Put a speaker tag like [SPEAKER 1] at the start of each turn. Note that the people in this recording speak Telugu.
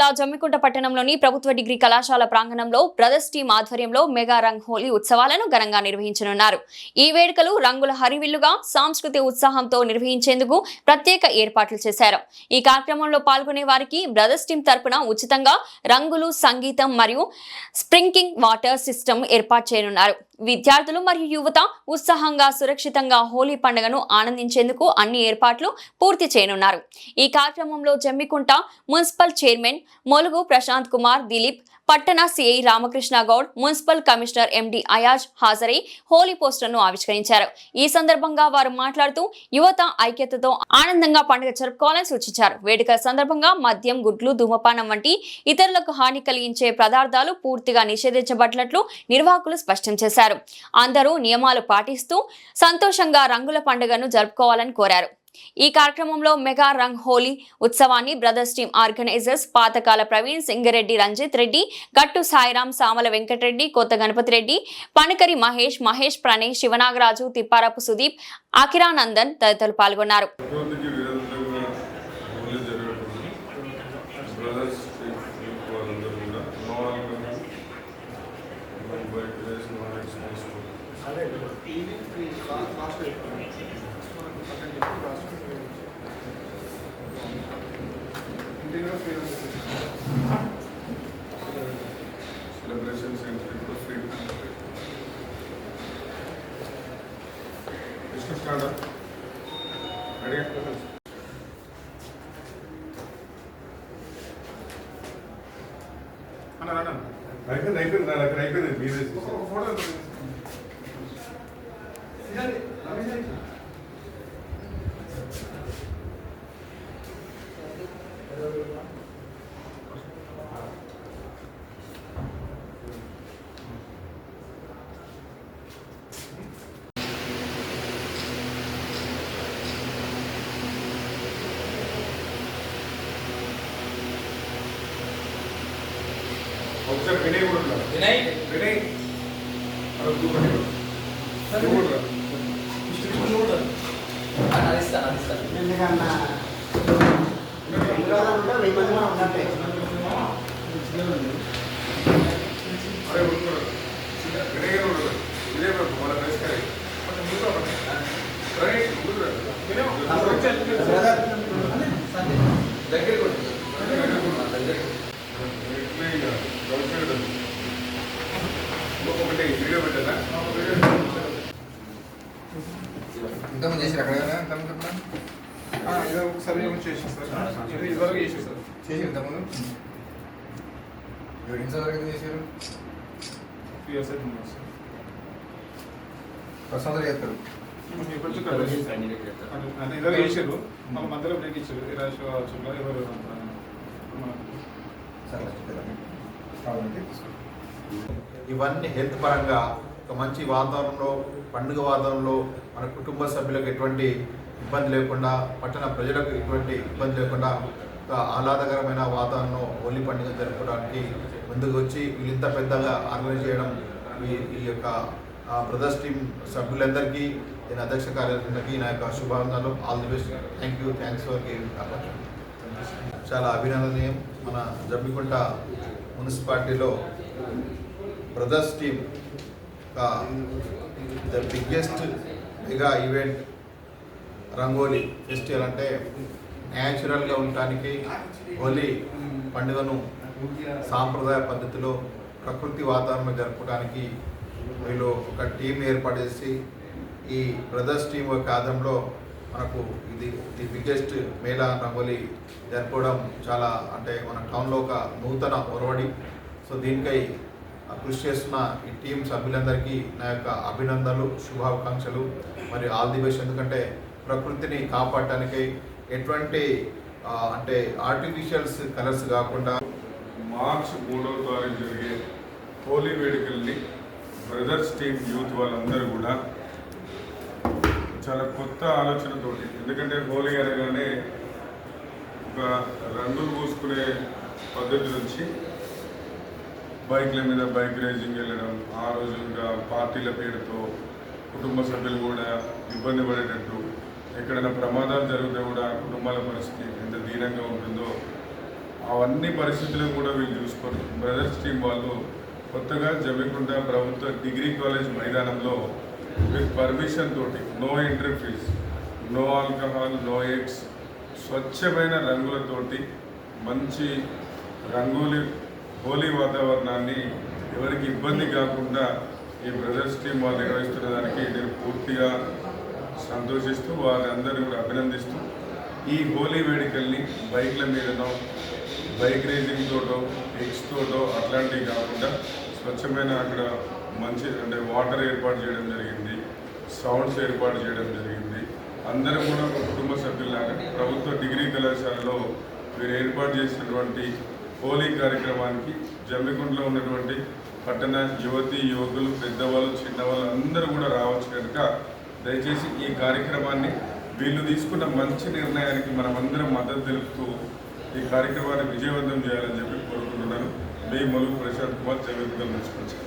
[SPEAKER 1] జిల్లా జమ్మికుంట పట్టణంలోని ప్రభుత్వ డిగ్రీ కళాశాల ప్రాంగణంలో బ్రదర్స్ టీం ఆధ్వర్యంలో మెగా రంగ్ హోలీ ఉత్సవాలను ఘనంగా నిర్వహించనున్నారు. ఈ వేడుకలు రంగుల హరివిల్లుగా సాంస్కృతిక ఉత్సాహంతో నిర్వహించేందుకు ప్రత్యేక ఏర్పాట్లు చేశారు. ఈ కార్యక్రమంలో పాల్గొనే వారికి బ్రదర్స్ టీం తరపున ఉచితంగా రంగులు, సంగీతం మరియు స్ప్రింకింగ్ వాటర్ సిస్టమ్ ఏర్పాటు చేయనున్నారు. విద్యార్థులు మరియు యువత ఉత్సాహంగా సురక్షితంగా హోలీ పండుగను ఆనందించేందుకు అన్ని ఏర్పాట్లు పూర్తి చేయనున్నారు. ఈ కార్యక్రమంలో జమ్మికుంట మున్సిపల్ చైర్మన్ మొలుగు ప్రశాంత్ కుమార్, దిలీప్, పట్టణ CI Ramakrishna Goud, municipal commissioner ఎండి అయాజ్ హాజరై హోలీ పోస్టర్ను ఆవిష్కరించారు. ఈ సందర్భంగా వారు మాట్లాడుతూ యువత ఐక్యతతో ఆనందంగా పండుగ జరుపుకోవాలని సూచించారు. వేడుకల సందర్భంగా మద్యం, గుడ్లు, ధూమపానం వంటి ఇతరులకు హాని కలిగించే పదార్థాలు పూర్తిగా నిషేధించబడినట్లు నిర్వాహకులు స్పష్టం చేశారు. అందరూ నియమాలు పాటిస్తూ సంతోషంగా రంగుల పండుగను జరుపుకోవాలని కోరారు. ఈ కార్యక్రమంలో మెగా రంగ్ హోలీ ఉత్సవాన్ని brothers team organisers Pathakala Praveen, Singareddy Ranjith Reddy, Gattu Sairam, Samala Venkatareddy, కొత్త గణపతి రెడ్డి, పణకరి మహేష్ ప్రణయ్, శివనాగరాజు, తిప్పారపు సుదీప్, అఖిరానందన్ తదితరులు పాల్గొన్నారు.
[SPEAKER 2] Celebrations and people free. Mr. Start up. Ready? Anna. I can be this. विनय
[SPEAKER 3] ఇవన్నీ హెల్త్ పరంగా ఒక మంచి వాతావరణంలో, పండుగ వాతావరణంలో మన కుటుంబ సభ్యులకు ఎటువంటి ఇబ్బంది లేకుండా, పట్టణ ప్రజలకు ఎటువంటి ఇబ్బంది లేకుండా ఒక ఆహ్లాదకరమైన వాతావరణంలో హోలీ పండుగ జరుపుకోవడానికి ముందుకు వచ్చి వీళ్ళంత పెద్దగా ఆర్గనైజ్ చేయడం ఈ యొక్క బ్రదర్స్ టీం సభ్యులందరికీ, నేను అధ్యక్ష కార్యదర్శులకి నా యొక్క శుభాకాంక్షలు. All the best. Thanks for giving opportunity. చాలా అభినందనీయం. మన జమ్మికుంట మున్సిపాలిటీలో brothers team the biggest mega event rangoli festival అంటే న్యాచురల్గా ఉండటానికి హోలీ పండుగను సాంప్రదాయ పద్ధతిలో ప్రకృతి వాతావరణంలో జరుపుకోవడానికి వీళ్ళు ఒక టీం ఏర్పాటు చేసి ఈ బ్రదర్స్ టీం యొక్క ఆధ్వర్యంలో మనకు ఇది ది బిగ్గెస్ట్ మేళా రంగోలీ జరుపుకోవడం చాలా అంటే మన టౌన్లో ఒక నూతన ఒరవడి. సో దీనికై కృషి చేస్తున్న ఈ టీం సభ్యులందరికీ నా యొక్క అభినందనలు, శుభాకాంక్షలు మరియు ఆల్ ది బెస్ట్. ఎందుకంటే ప్రకృతిని కాపాడటానికి ఎటువంటి అంటే ఆర్టిఫిషియల్స్ కలర్స్ కాకుండా
[SPEAKER 2] మార్చి 3వ తారీఖు జరిగే హోలీ వేడుకల్ని బ్రదర్స్ టీం యూత్ వాళ్ళందరూ కూడా చాలా కొత్త ఆలోచనతోటి, ఎందుకంటే హోలీ అనగానే ఒక రంగులు పూసుకునే పద్ధతి నుంచి బైక్ల మీద బైక్ రేసింగ్ వెళ్ళడం, ఆ రోజు ఇంకా పార్టీల పేరుతో కుటుంబ సభ్యులు కూడా ఇబ్బంది పడేటట్టు, ఎక్కడైనా ప్రమాదాలు జరిగితే కూడా కుటుంబాల పరిస్థితి ఎంత దీనంగా ఉంటుందో అవన్నీ పరిస్థితులను కూడా వీళ్ళు చూసుకొని బ్రదర్స్ టీం వాళ్ళు కొత్తగా జమ్మికుంట ప్రభుత్వ డిగ్రీ కాలేజ్ మైదానంలో విత్ పర్మిషన్ తోటి no entry fees, no alcohol, no eggs, స్వచ్ఛమైన రంగులతోటి మంచి రంగోలి హోలీ వాతావరణాన్ని ఎవరికి ఇబ్బంది కాకుండా ఈ బ్రదర్స్ టీం వాళ్ళు నిర్వహిస్తున్న దానికి నేను పూర్తిగా సంతోషిస్తూ వారందరినీ కూడా అభినందిస్తూ ఈ హోలీ వేడుకల్ని బైక్ల మీదనో బైక్ రేసింగ్ తోటో ఎగ్స్ తోటో అట్లాంటివి కాకుండా స్వచ్ఛమైన అక్కడ మంచి అంటే వాటర్ ఏర్పాటు చేయడం జరిగింది, సౌండ్స్ ఏర్పాటు చేయడం జరిగింది. అందరూ కూడా ఒక కుటుంబ సభ్యులాగా ప్రభుత్వ డిగ్రీ కళాశాలలో వీరు ఏర్పాటు చేసినటువంటి హోలీ కార్యక్రమానికి జమ్మికుంటలో ఉన్నటువంటి పట్టణ యువతి యువకులు, పెద్దవాళ్ళు, చిన్నవాళ్ళు అందరూ కూడా రావచ్చు కనుక దయచేసి ఈ కార్యక్రమాన్ని వీళ్ళు తీసుకున్న మంచి నిర్ణయానికి మనమందరం మద్దతు తెలుపుతూ ఈ కార్యక్రమాన్ని విజయవంతం చేయాలని చెప్పి కోరుకుంటున్నాను. మీ మలుగు ప్రశాంత్ కుమార్ జమ్మికుంట నుంచి.